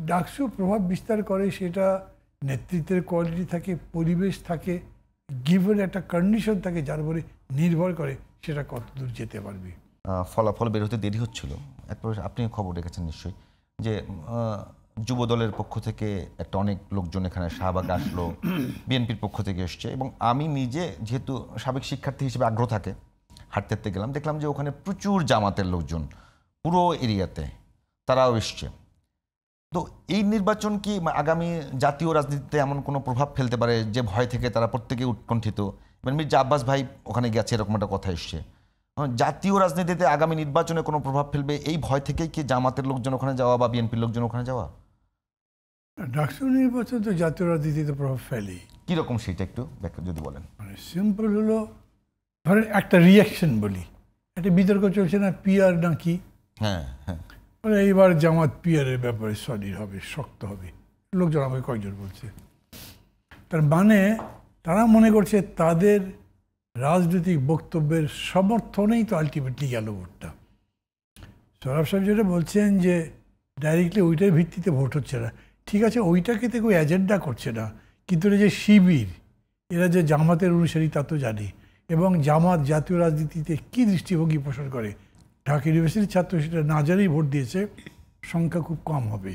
ডাকসু প্রভাব বিস্তার করে সেটা নেতৃত্বের কোয়ালিটি থাকে, পরিবেশ থাকে, গিভেন একটা কন্ডিশন থাকে যার উপরে নির্ভর করে সেটা কতদূর যেতে পারবে। ফলাফল বের হতে দেরি হচ্ছিল, এরপর আপনি খবর রেখেছেন নিশ্চয়ই যে যুব দলের পক্ষ থেকে একটা অনেক লোকজন এখানে শাহবাগে আসলো, বিএনপির পক্ষ থেকে এসছে, এবং আমি নিজে যেহেতু সাবেক শিক্ষার্থী হিসেবে আগ্রহ থাকে, হাঁটতে হাঁটতে গেলাম, দেখলাম যে ওখানে প্রচুর জামাতের লোকজন পুরো এরিয়াতে, তারাও এসছে। তো এই নির্বাচন কি আগামী জাতীয় রাজনীতিতে এমন কোনো প্রভাব ফেলতে পারে যে ভয় থেকে তারা প্রত্যেকে উৎকণ্ঠিত? মানে মির্জা আব্বাস ভাই ওখানে গেছে, এরকম একটা কথা এসছে। জাতীয় রাজনীতিতে আগামী নির্বাচনে কোনো প্রভাব ফেলবে এই ভয় থেকেই কি জামাতের লোকজন ওখানে যাওয়া বা বিএনপির লোকজন ওখানে যাওয়া? ডাকসু নির্বাচন তো জাতীয় রাজনীতিতে প্রভাব ফেলেই। কীরকম সেটা একটু ব্যাখ্যা যদি বলেন। মানে সিম্পল হলো, ধরেন একটা রিয়াকশন বলি, একটা বিতর্ক চলছে না পিআর নাকি, হ্যাঁ হ্যাঁ, মানে এইবার জামাত পিআরের ব্যাপারে সলিড হবে, শক্ত হবে, লোকজন আমাকে কয়েকজন বলছে। তার মানে তারা মনে করছে তাদের রাজনৈতিক বক্তব্যের সমর্থনেই তো আলটিমেটলি গেল ভোটটা। সৌরভ সাহেব যেটা বলছেন যে ডাইরেক্টলি ওইটার ভিত্তিতে ভোট হচ্ছে না, ঠিক আছে, ওইটাকে তো কেউ এজেন্ডা করছে না, কিন্তু এটা যে শিবির, এরা যে জামাতের অনুসারী তা তো জানি, এবং জামাত জাতীয় রাজনীতিতে কী দৃষ্টিভঙ্গি পোষণ করে ঢাকা ইউনিভার্সিটির ছাত্র সেটা না জানেই ভোট দিয়েছে, সংখ্যা খুব কম হবে।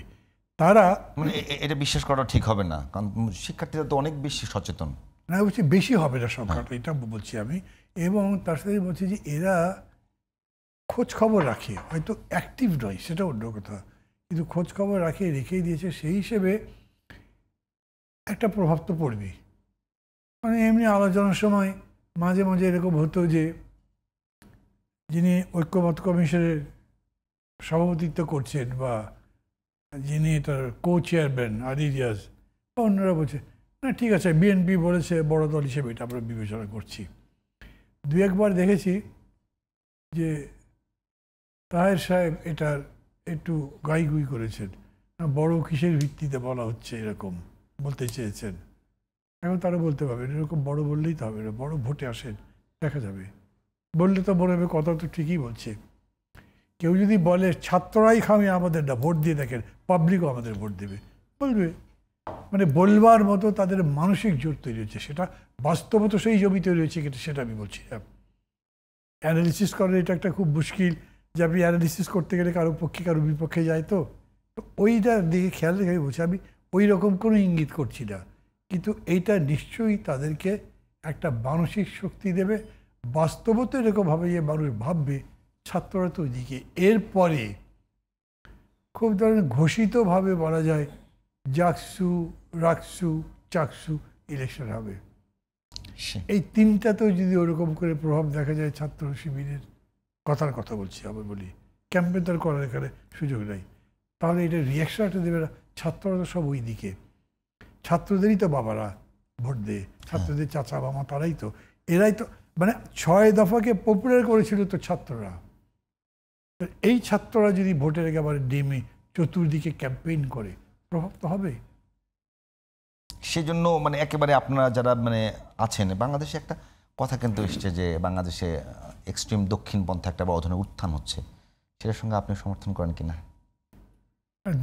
তারা মানে এটা বিশ্বাস করা ঠিক হবে না, কারণ শিক্ষার্থীরা তো অনেক বেশি সচেতন। না বলছি বেশি হবে না সংখ্যাটা, এটা বলছি আমি। এবং তার সাথে বলছি যে এরা খোঁজ খবর রাখে, হয়তো অ্যাক্টিভ নয় সেটা অন্য কথা, কিন্তু খোঁজ খবর রাখে, রেখেই দিয়েছে, সেই হিসেবে একটা প্রভাব তো পড়বে। মানে এমনি আলোচনার সময় মাঝে মাঝে এরকম হতো যে যিনি ঐক্যমত্য কমিশনের সভাপতিত্ব করছেন বা যিনি এটার কো চেয়ারম্যান আলী রিয়াজ বা অন্যরা বলছে না ঠিক আছে বিএনপি বলেছে বড় দল হিসেবে এটা আমরা বিবেচনা করছি। দু একবার দেখেছি যে তাহের সাহেব এটার একটু গাইগুই করেছেন, বড় কিসের ভিত্তিতে বলা হচ্ছে এরকম বলতে চেয়েছেন। এখন তারা বলতে পারবেন এরকম বড় বললেই তো হবে না, বড় ভোটে আসেন দেখা যাবে, বললে তো মনে হবে কথা তো ঠিকই বলছে। কেউ যদি বলে ছাত্ররাই খামে আমাদের না, ভোট দিয়ে দেখেন পাবলিকও আমাদের ভোট দেবে, বলবে। মানে বলবার মতো তাদের মানসিক জোর তৈরি হচ্ছে, সেটা বাস্তবত সেই জমি তৈরি হয়েছে কিন্তু সেটা আমি বলছি। অ্যানালিসিস করার এটা একটা খুব মুশকিল, যে আপনি অ্যানালিসিস করতে গেলে কারো পক্ষে কারো বিপক্ষে যায়, তো ওইটার দিকে খেয়াল রেখে আমি বলছি, আমি ওই রকম কোনো ইঙ্গিত করছি না, কিন্তু এইটা নিশ্চয়ই তাদেরকে একটা মানসিক শক্তি দেবে। বাস্তবত এরকমভাবে যে মানুষ ভাববে ছাত্ররা তো ওইদিকে। এরপরে খুব ধরনের ঘোষিতভাবে বলা যায় জাকসু, রাকসু, চাকসু ইলেকশন হবে। এই তিনটাতেও যদি ওরকম করে প্রভাব দেখা যায় ছাত্র শিবিরের কথার কথা বলছি, আবার বলি ক্যাম্পেন তার করার এখানে সুযোগ নেই, তাহলে এটা রিয়াকশন একটা দেবে না। ছাত্ররা তো সব ওই দিকে, ছাত্রদেরই তো বাবারা ভোট দেয়, ছাত্রদের চাচা মামা তারাই তো, এরাই তো মানে 6 দফাকে পপুলার করেছিল তো ছাত্ররা। এই ছাত্ররা যদি ভোটের একেবারে নেমে চতুর্দিকে ক্যাম্পেইন করে প্রভাব তো হবে। সেজন্য মানে একেবারে আপনারা যারা মানে আছেন, বাংলাদেশে একটা কথা কিন্তু এসছে যে বাংলাদেশে এক্সট্রিম দক্ষিণপন্থা একটা বড় ধরনের উত্থান হচ্ছে, সেটার সঙ্গে আপনি সমর্থন করেন কিনা?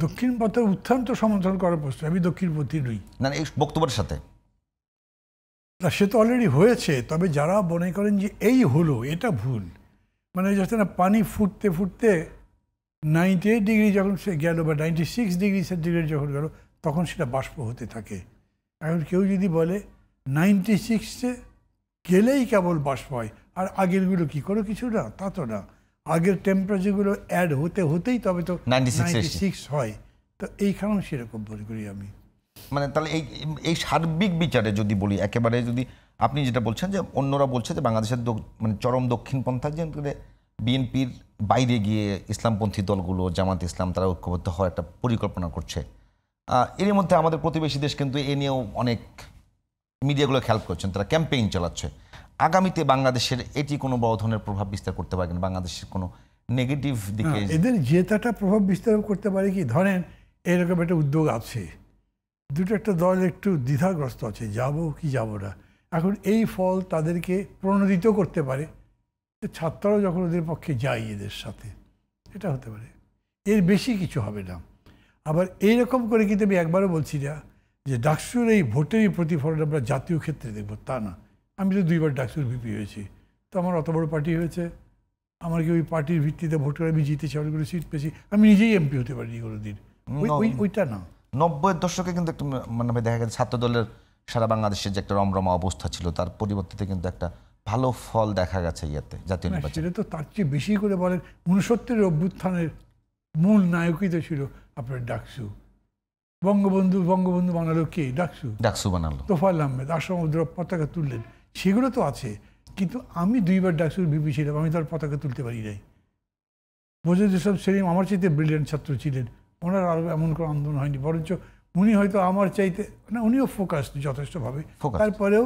দক্ষিণপন্থার উত্থান তো সমর্থন করার প্রশ্ন, আমি দক্ষিণপন্থী নই না, এই বক্তব্যের সাথে না, সে তো অলরেডি হয়েছে। তবে যারা মনে করেন যে এই হলো, এটা ভুল। মানে যাতে না পানি ফুটতে ফুটতে 98 ডিগ্রি যখন সে গেল বা 96 ডিগ্রি সেন্টিগ্রেড যখন গেল, তখন সেটা বাষ্প হতে থাকে। এখন কেউ যদি বলে 96-এ গেলেই কেবল বাষ্প হয়, আর আগেরগুলো কি কোনো কিছু না, তা তো না। আগের টেম্পারেচারগুলো অ্যাড হতে হতেই তবে তো 96 হয়। তো এইখানেও সেরকম মনে করি আমি। মানে তাহলে এই সার্বিক বিচারে যদি বলি, একেবারে যদি আপনি যেটা বলছেন যে অন্যরা বলছে যে বাংলাদেশের মানে চরম দক্ষিণপন্থা যে বিএনপির বাইরে গিয়ে ইসলামপন্থী দলগুলো, জামাত ইসলাম, তারা ঐক্যবদ্ধ হওয়ার একটা পরিকল্পনা করছে। এর মধ্যে আমাদের প্রতিবেশী দেশ কিন্তু এ নিয়েও অনেক মিডিয়াগুলো খেয়াল করছেন, তারা ক্যাম্পেইন চালাচ্ছে। আগামীতে বাংলাদেশের এটি কোনো বড় ধরনের প্রভাব বিস্তার করতে পারে কিনা, বাংলাদেশের কোনো নেগেটিভ দিকে? এদের জেতাটা প্রভাব বিস্তার করতে পারে কি, ধরেন এরকম একটা উদ্যোগ আছে, দুটো একটা দল একটু দ্বিধাগ্রস্ত আছে, যাব কি যাব না। এখন এই ফল তাদেরকে প্রণোদিত করতে পারে, ছাত্ররাও যখন ওদের পক্ষে যায় এদের সাথে, এটা হতে পারে। এর বেশি কিছু হবে না। আবার এইরকম করে কিন্তু আমি একবারও বলছি না যে ডাকসুর এই ভোটেরই প্রতিফলন আমরা জাতীয় ক্ষেত্রে দেখব, তা না। আমি তো 2বার ডাকসুর ভিপি হয়েছি, তো আমার অত বড় পার্টি হয়েছে, আমার কি ওই পার্টির ভিত্তিতে ভোট করে আমি জিতেছি, অনেকগুলো সিট পেয়েছি, আমি নিজেই এমপি হতে পারিনি কোনোদিন, ওইটা না। 90-এর দশকে কিন্তু একটু মানে দেখা গেছে ছাত্র দলের সারা বাংলাদেশের যে একটা রমরমা অবস্থা ছিল, তার পরিবর্তে কিন্তু একটা ভালো ফল দেখা গেছে ইয়াতে জাতীয় নির্বাচনে। সেটা তো তার চেয়ে বেশি করে বলেন 69-এর অভ্যুত্থানের মূল নায়কই তো ছিল আপনার ডাকসু। বঙ্গবন্ধু বানালো কে? ডাকসু বানালো তোফায়েল আহমেদ, আসাম পতাকা তুললেন, সেগুলো তো আছে। কিন্তু আমি 2বার ডাকসুর ভিপি ছিলাম, আমি তার পতাকা তুলতে পারি নাই। মোজাহিদ ইসলাম সেলিম আমার চাইতে ব্রিলিয়ান্ট ছাত্র ছিলেন, ওনার আরও এমন কোনো আন্দোলন হয়নি, বরঞ্চ উনি হয়তো আমার চাইতে না, উনিও ফোকাসড যথেষ্টভাবে, তারপরেও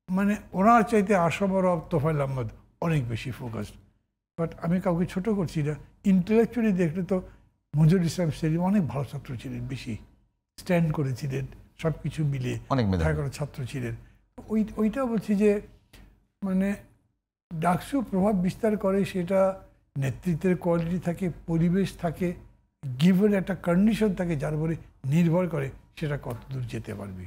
মানে ওনার চাইতে আসাম আর তোফায়েল আহমেদ অনেক বেশি ফোকাসড। বাট আমি কাউকে ছোট করছি না, ইন্টেলেকচুয়ালি দেখলে তো মোজাহিদ ইসলাম সেলিম অনেক ভালো ছাত্র ছিলেন, বেশি স্ট্যান্ড করেছিলেন, সব কিছু মিলে অনেক মেধাবী ছাত্র ছিলেন। ওইটা বলছি যে মানে ডাকসু প্রভাব বিস্তার করে, সেটা নেতৃত্বের কোয়ালিটি থাকে, পরিবেশ থাকে, গিভেন একটা কন্ডিশন থাকে, যার উপরে নির্ভর করে সেটা কতদূর যেতে পারবে।